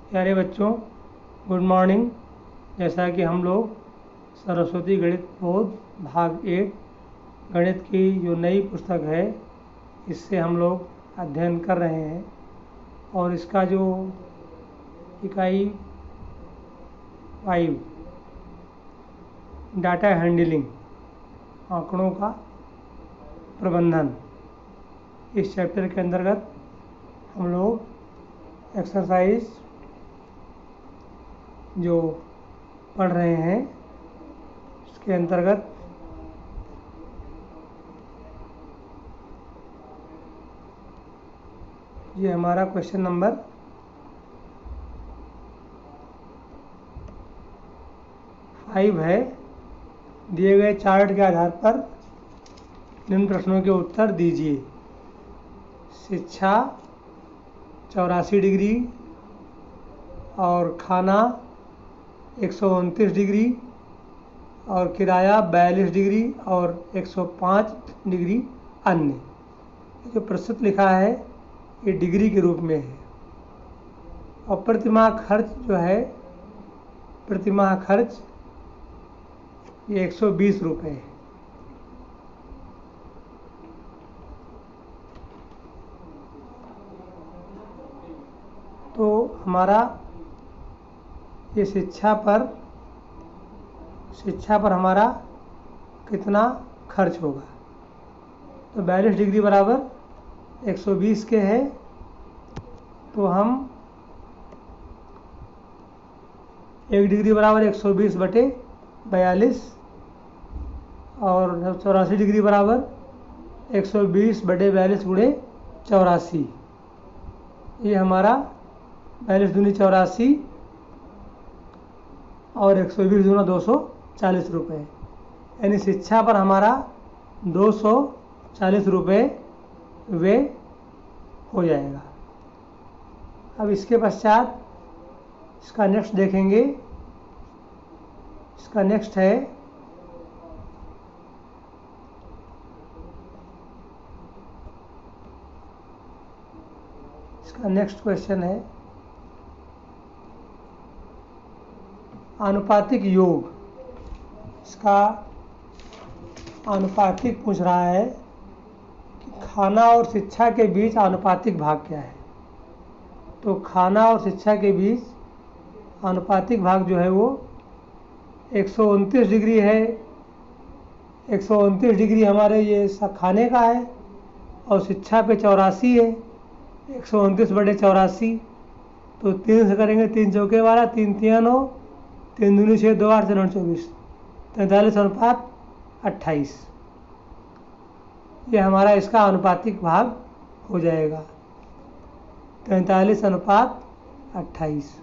प्यारे बच्चों, good morning. जैसा कि हम लोग सरस्वती गणित बोध भाग 8 गणित की जो नई पुस्तक है इससे हम लोग अध्ययन कर रहे हैं और इसका जो इकाई 5 डाटा हैंडलिंग, आंकड़ों का प्रबंधन, इस चैप्टर के अंतर्गत हम लोग एक्सरसाइज जो पढ़ रहे हैं उसके अंतर्गत ये हमारा क्वेश्चन नंबर 5 है। दिए गए चार्ट के आधार पर निम्न प्रश्नों के उत्तर दीजिए। शिक्षा 84 डिग्री और खाना 129 डिग्री और किराया 42 डिग्री और 105 डिग्री अन्य। जो प्रस्तुत लिखा है ये डिग्री के रूप में है और प्रतिमाह खर्च जो है, प्रतिमाह खर्च ये 120 रुपये है। तो हमारा ये शिक्षा पर हमारा कितना खर्च होगा। तो 42 डिग्री बराबर 120 के है, तो हम 1 डिग्री बराबर 120 बटे 42 और 84 डिग्री बराबर 120 बटे 42 गुणे 84। ये हमारा 42 दूनी 84 और 120 दूना 240 रुपये, यानी शिक्षा पर हमारा 240 रुपये वे हो जाएगा। अब इसके पश्चात इसका नेक्स्ट देखेंगे। इसका नेक्स्ट है इसका नेक्स्ट क्वेश्चन है आनुपातिक योग। इसका आनुपातिक पूछ रहा है कि खाना और शिक्षा के बीच आनुपातिक भाग क्या है। तो खाना और शिक्षा के बीच आनुपातिक भाग जो है वो 129 डिग्री है। 129 डिग्री हमारे ये खाने का है और शिक्षा पे 84 है। 129 बटे 84, तो 3 से करेंगे, 3 चौके 12, 3 तिया 9, 3 दूनी 6, 2 8 4 24, 43 अनुपात 28। ये हमारा इसका अनुपातिक भाग हो जाएगा, 43 अनुपात 28।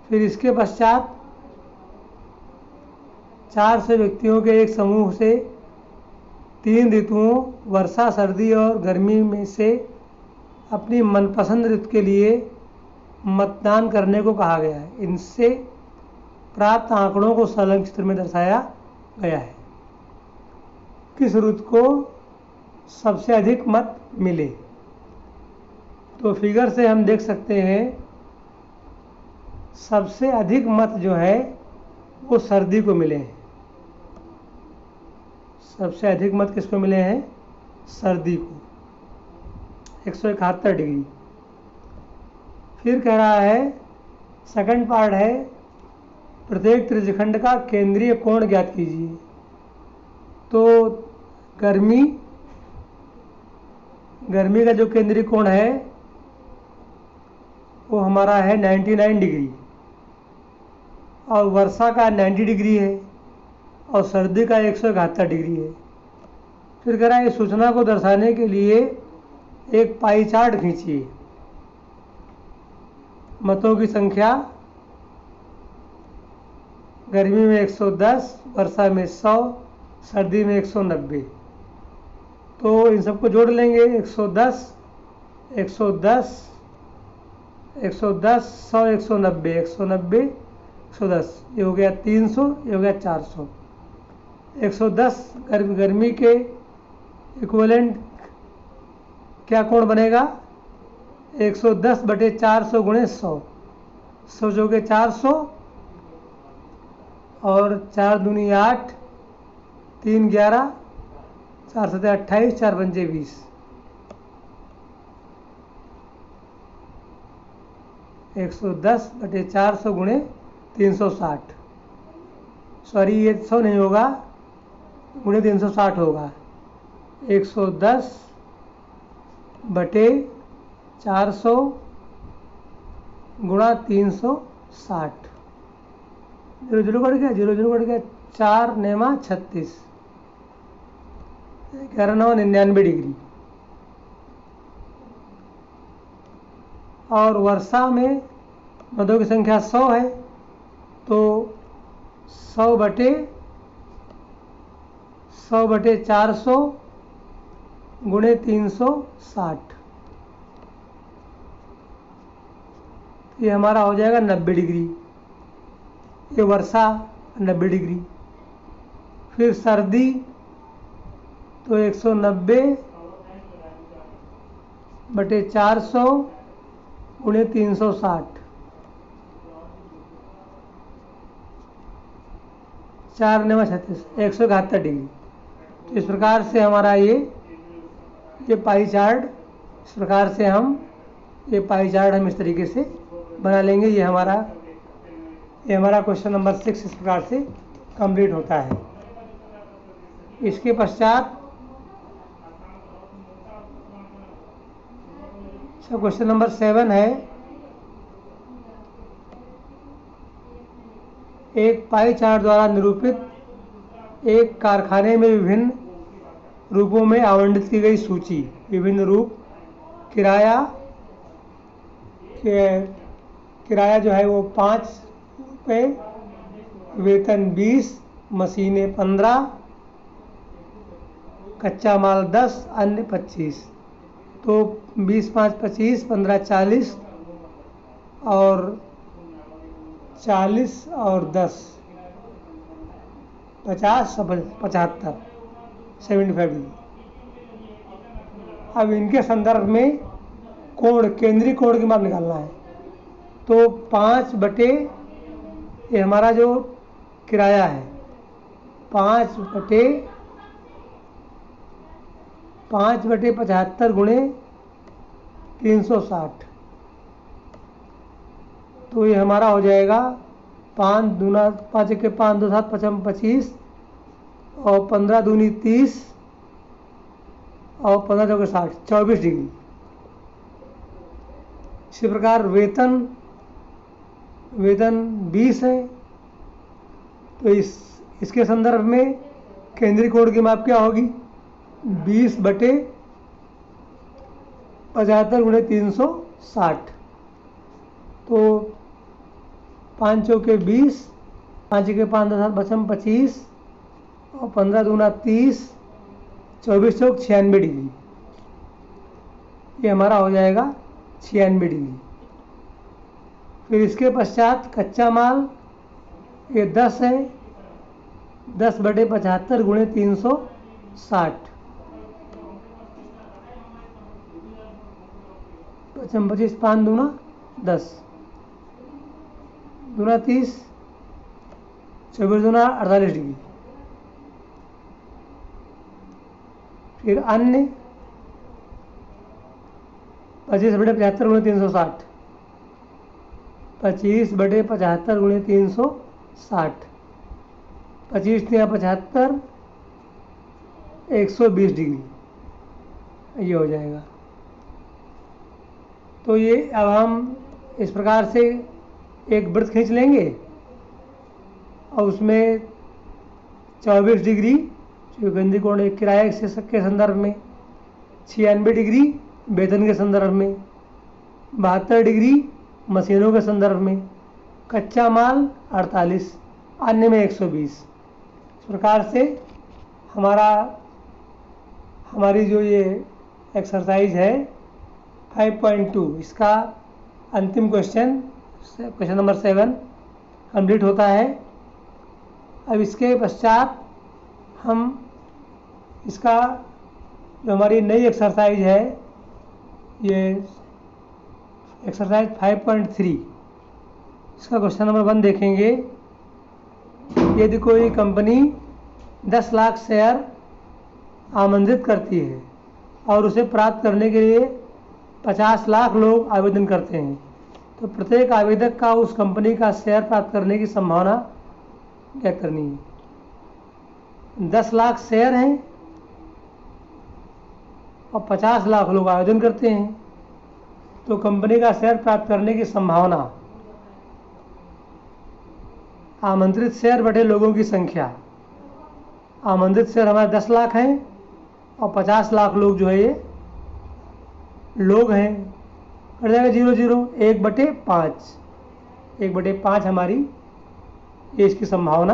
फिर इसके पश्चात 400 व्यक्तियों के एक समूह से 3 ऋतुओं वर्षा, सर्दी और गर्मी में से अपनी मनपसंद ऋतु के लिए मतदान करने को कहा गया है। इनसे प्राप्त आंकड़ों को संलग्न चित्र में दर्शाया गया है। किस ऋतु को सबसे अधिक मत मिले। तो फिगर से हम देख सकते हैं सबसे अधिक मत जो है वो सर्दी को मिले हैं। सबसे अधिक मत किसको मिले हैं? सर्दी को, 171 डिग्री। फिर कह रहा है, सेकंड पार्ट है, प्रत्येक त्रिज्यखंड का केंद्रीय कोण ज्ञात कीजिए। तो गर्मी का जो केंद्रीय कोण है वो हमारा है 99 डिग्री और वर्षा का 90 डिग्री है और सर्दी का 171 डिग्री है। फिर कह रहा है, इस सूचना को दर्शाने के लिए एक पाई चार्ट खींचिए। मतों की संख्या गर्मी में 110, वर्षा में 100, सर्दी में 190। तो इन सबको जोड़ लेंगे, 110, 110, 110, 100, 190, 190, 110, ये हो गया 300, ये हो गया 400। 110 गर्मी के इक्विवेलेंट क्या कोण बनेगा? 110/400 गुणे 100, 100 चौके 400 और 4 दूनी 8, 3 11, 4 सत्ते 28, 4 पंजे 20। 110/400 गुणे 360, सॉरी ये 100 नहीं होगा, गुणे 360 होगा। 110/400 गुणा 360, 0 0 कट गया, 0 0 कट गया, 4 नेमा 36, 11 9 99 डिग्री। और वर्षा में मदों की संख्या 100 है, तो 100/400 गुणे 360, ये हमारा हो जाएगा 90 डिग्री। ये वर्षा 90 डिग्री। फिर सर्दी तो 190/400 गुणे 360, 4 9 36, 171 डिग्री। तो इस प्रकार से हमारा ये पाई चार्ट, इस प्रकार से हम ये पाई चार्ट हम इस तरीके से बना लेंगे। ये हमारा क्वेश्चन नंबर 6 इस प्रकार से कंप्लीट होता है। इसके पश्चात क्वेश्चन नंबर 7 है, एक पाई चार्ट द्वारा निरूपित एक कारखाने में विभिन्न रूपों में आवंटित की गई सूची। विभिन्न रूप, किराया जो है वो 5 रुपये, वेतन 20, मशीनें 15, कच्चा माल 10, अन्य 25। तो 20 5 25, 15 40 और 40 और 10 50 75 75 डिग्री। अब इनके संदर्भ में कोण, केंद्रीय कोण की माप निकालना है। तो 5 बटे ये हमारा जो किराया है, 5/75 गुणे 360, तो ये हमारा हो जाएगा 5 दूना 5 के 5 2 7 55 25 और 15 दूनी 30 और 15 चौके 60, 24 डिग्री। इसी प्रकार वेतन 20 है, तो इसके संदर्भ में केंद्रीय कोण की माप क्या होगी? 20/75 गुणे 360, तो 5 चौके 20, 5 के 5 2 7 55 25 और 15 दूना 30, 24 चौक 96 डिग्री। ये हमारा हो जाएगा 96 डिग्री। फिर इसके पश्चात कच्चा माल ये 10 है, 10/75 गुणे 360, 25 5 दूना 10, दूना 30, 24 दूना 48 डिग्री। फिर अन्य 25/75 गुणे 360, 25/75 गुणे 360, 25 या 75, 120 डिग्री ये हो जाएगा। तो ये अब हम इस प्रकार से एक वृत्त खींच लेंगे और उसमें 24 डिग्री जो केंद्रीय कोण एक किराए के संदर्भ में, 96 डिग्री वेतन के संदर्भ में, 72 डिग्री मशीनों के संदर्भ में, कच्चा माल 48, अन्य में 120। इस प्रकार से हमारी जो ये एक्सरसाइज है 5.2, इसका अंतिम क्वेश्चन नंबर 7 कंप्लीट होता है। अब इसके पश्चात हम इसका जो हमारी नई एक्सरसाइज है, ये एक्सरसाइज 5.3 इसका क्वेश्चन नंबर 1 देखेंगे। यदि कोई कंपनी 10 लाख शेयर आमंत्रित करती है और उसे प्राप्त करने के लिए 50 लाख लोग आवेदन करते हैं, तो प्रत्येक आवेदक का उस कंपनी का शेयर प्राप्त करने की संभावना क्या करनी है। 10 लाख शेयर हैं और 50 लाख लोग आवेदन करते हैं, तो कंपनी का शेयर प्राप्त करने की संभावना आमंत्रित शेयर बटे लोगों की संख्या। आमंत्रित शेयर हमारे 10 लाख हैं और 50 लाख लोग जो है ये लोग हैं, कर जाएगा 0 0 1/5। 1/5 हमारी ये इसकी संभावना।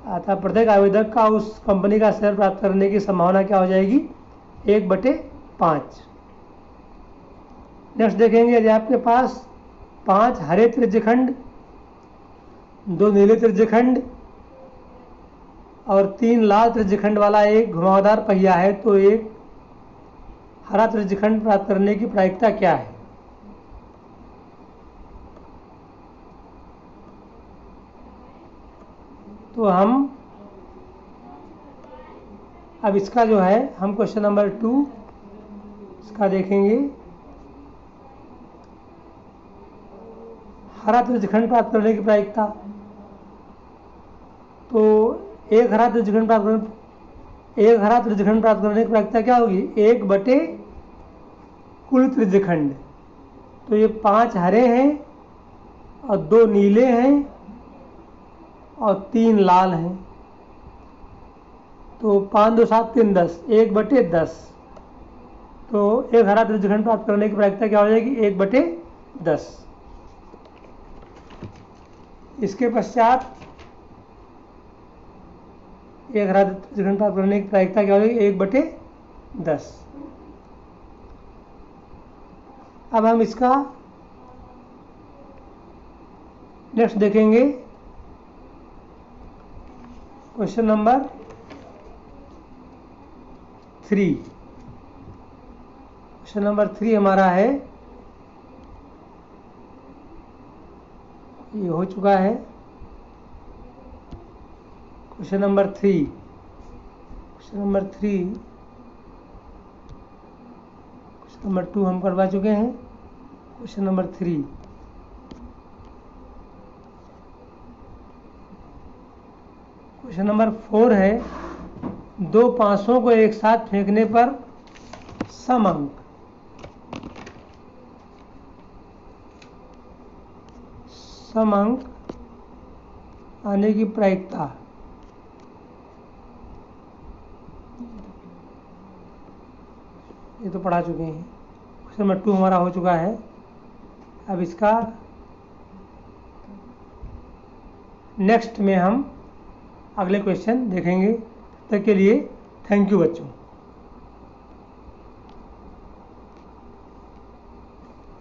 अतः प्रत्येक आवेदक का उस कंपनी का शेयर प्राप्त करने की संभावना क्या हो जाएगी, 1/5। नेक्स्ट देखेंगे, यदि आपके पास 5 हरे त्रिज्यखंड, 2 नीले त्रिज्यखंड और 3 लाल त्रिज्यखंड वाला एक घुमावदार पहिया है, तो एक हरा त्रिज्यखंड प्राप्त करने की प्रायिकता क्या है। तो हम अब इसका जो है हम क्वेश्चन नंबर 2 इसका देखेंगे। हरा त्रिज्यखंड प्राप्त करने की प्रायिकता, तो एक हरा त्रिज्यखंड प्राप्त करने की प्रायिकता क्या होगी, 1 कुल त्रिज्यखंड। तो ये 5 हरे हैं और 2 नीले हैं और 3 लाल हैं, तो 5 2 7 3 10, 1/10। तो एक हरा त्रिज्यखंड प्राप्त करने की प्रायिकता क्या हो जाएगी, 1/10। इसके पश्चात एक हरा त्रिज्यखंड प्राप्त करने की प्रायिकता क्या हो जाएगी, 1/10। अब हम इसका नेक्स्ट देखेंगे, क्वेश्चन नंबर 3। क्वेश्चन नंबर 3 हमारा है, ये हो चुका है question number 3। Question number 3, question number 2 हम करवा चुके हैं। क्वेश्चन नंबर 3, क्वेश्चन नंबर 4 है, 2 पासों को एक साथ फेंकने पर सम अंक आने की प्रायिकता। ये तो पढ़ा चुके हैं। क्वेश्चन नंबर 2 हमारा हो चुका है। अब इसका नेक्स्ट में हम अगले क्वेश्चन देखेंगे। तब तक के लिए थैंक यू बच्चों।